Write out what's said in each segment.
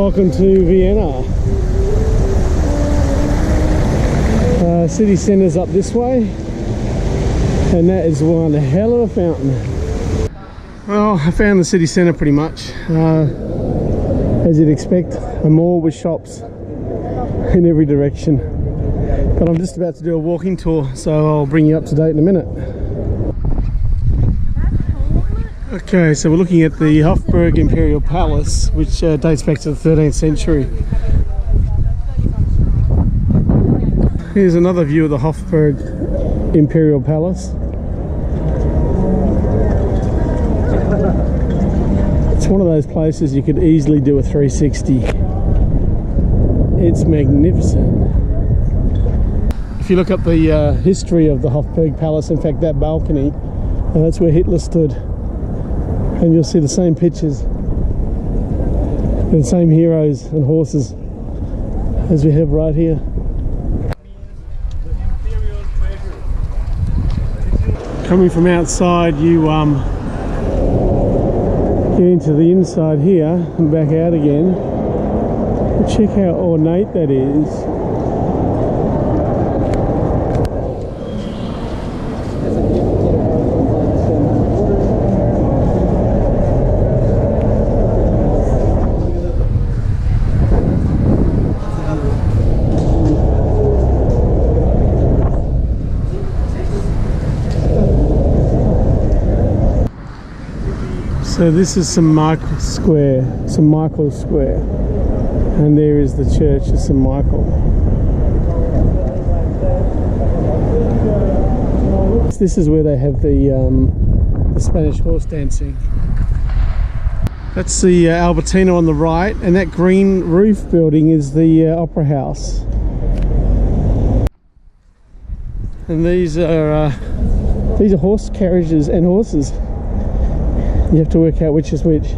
Welcome to Vienna. City centre's up this way, and that is one hell of a fountain. Well, I found the city centre pretty much. As you'd expect, a mall with shops in every direction. But I'm just about to do a walking tour, so I'll bring you up to date in a minute. Okay, so we're looking at the Hofburg Imperial Palace, which dates back to the 13th century. Here's another view of the Hofburg Imperial Palace. It's one of those places you could easily do a 360. It's magnificent. If you look up the history of the Hofburg Palace, in fact that balcony, that's where Hitler stood. And you'll see the same pictures and the same heroes and horses as we have right here. Coming from outside, you get into the inside here and back out again. Check how ornate that is. So this is St. Michael's Square, and there is the church of St. Michael. This is where they have the Spanish horse dancing. That's the Albertino on the right, and that green roof building is the Opera House. And these are horse carriages and horses. You have to work out which is which.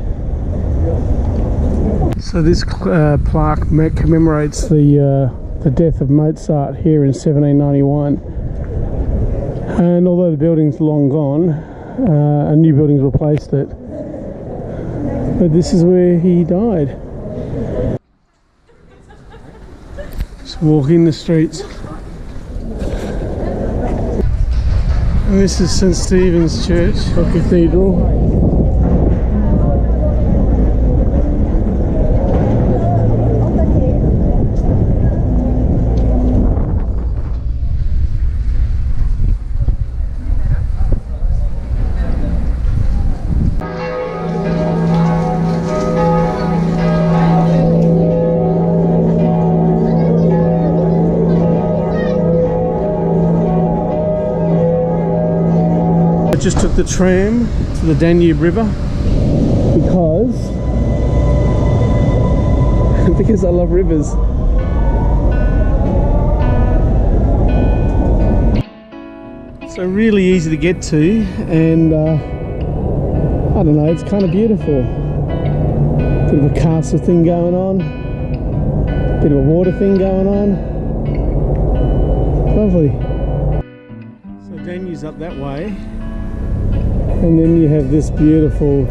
So this plaque commemorates the death of Mozart here in 1791. And although the building's long gone, a new building's replaced it. But this is where he died. Just walking the streets. And this is St. Stephen's Church or Cathedral. I just took the tram to the Danube River because I love rivers. So really easy to get to, and I don't know, it's kind of beautiful. Bit of a castle thing going on, bit of a water thing going on. Lovely. So Danube's up that way. And then you have this beautiful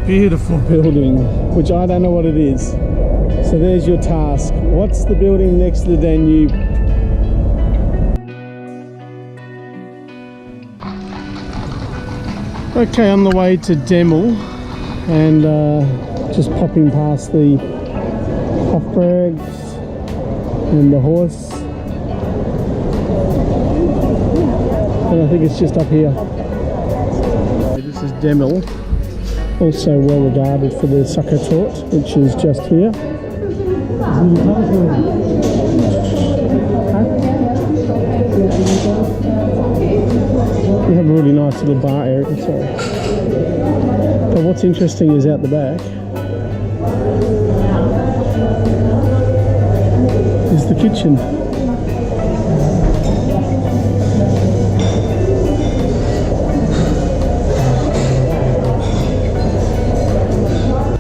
building, which I don't know what it is. So there's your task. What's the building next to the Danube? Okay, on the way to Demel, and just popping past the Hofburgs and the horse. And I think it's just up here. This is Demel, also well regarded for the Suckertort, which is just here. We have a really nice little bar area, sorry. But what's interesting is out the back is the kitchen.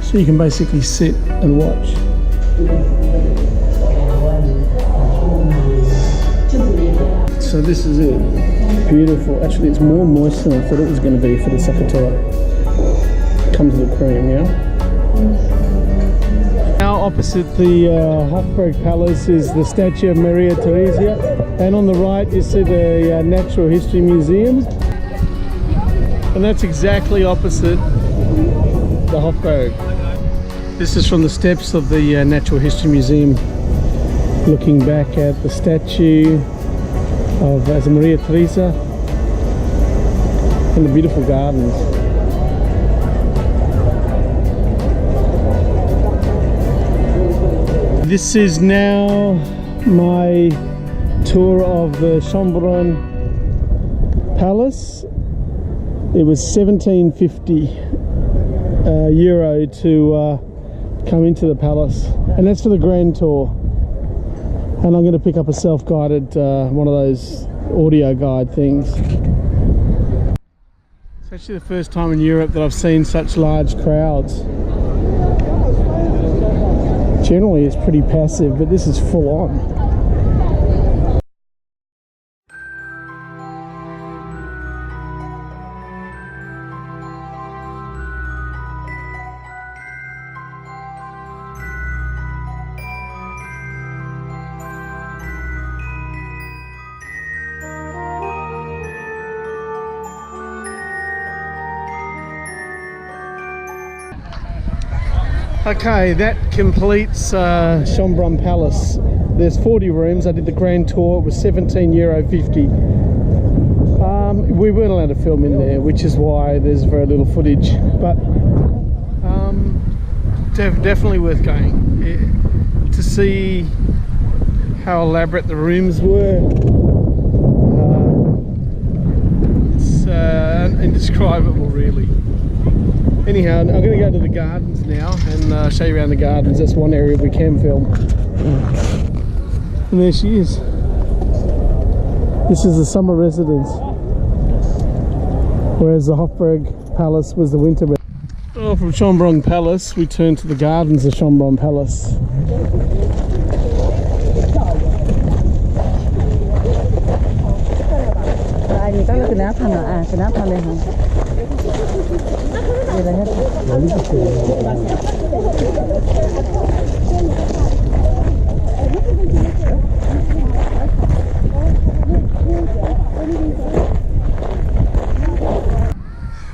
So you can basically sit and watch. So this is it. Beautiful. Actually, it's more moist than I thought it was going to be for the Suckertort. Comes with cream, yeah? opposite the Schonbrunn Palace is the statue of Maria Theresia, and on the right you see the Natural History Museum, and that's exactly opposite the Hofburg. This is from the steps of the Natural History Museum, looking back at the statue of Maria Theresia and the beautiful gardens. This is now my tour of the Schonbrunn Palace. It was 1750 euro to come into the palace, and that's for the grand tour. And I'm going to pick up a self-guided one of those audio guide things. It's actually the first time in Europe that I've seen such large crowds. Generally it's pretty passive, but this is full on. Okay, that completes Schonbrunn Palace. There's 40 rooms. I did the grand tour. It was €17.50. We weren't allowed to film in there, which is why there's very little footage. But definitely worth going to see how elaborate the rooms were. It's indescribable, really. Anyhow, I'm going to go to the gardens now and show you around the gardens. That's one area we can film. And there she is. This is the summer residence, whereas the Hofburg Palace was the winter residence. Well, from Schonbrunn Palace we turn to the gardens of Schonbrunn Palace.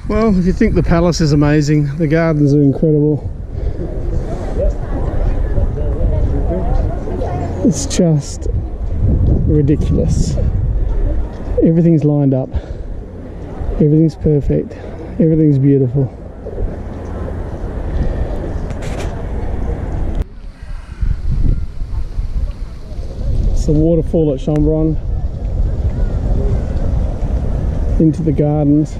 Well, if you think the palace is amazing, the gardens are incredible. It's just ridiculous. Everything's lined up. Everything's perfect. Everything's beautiful. It's the waterfall at Schonbrunn into the gardens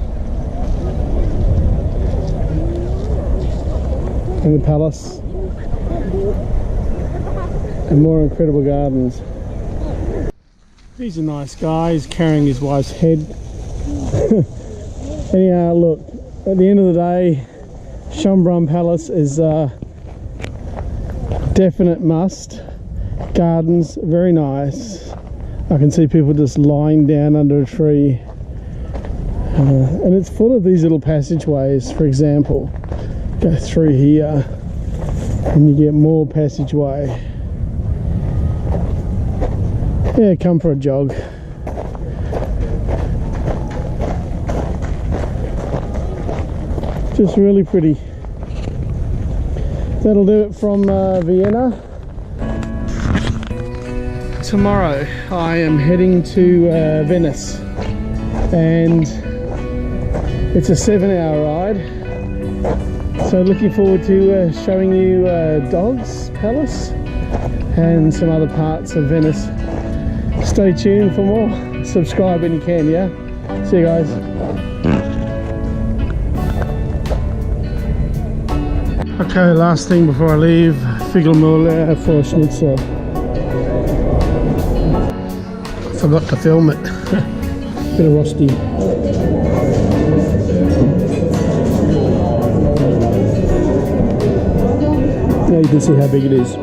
and the palace and more incredible gardens. He's a nice guy. He's carrying his wife's head. Anyhow, look, at the end of the day, Schonbrunn Palace is a definite must. Gardens, very nice. I can see people just lying down under a tree. And it's full of these little passageways. For example, go through here and you get more passageway. Yeah, come for a jog. Just really pretty. That'll do it from Vienna. Tomorrow I am heading to Venice, and it's a 7-hour ride. So looking forward to showing you Dogs Palace and some other parts of Venice. Stay tuned for more. Subscribe when you can, yeah? See you guys. Okay, last thing before I leave, Figlmühle for schnitzel. Forgot to film it. Bit of rusty. Now you can see how big it is.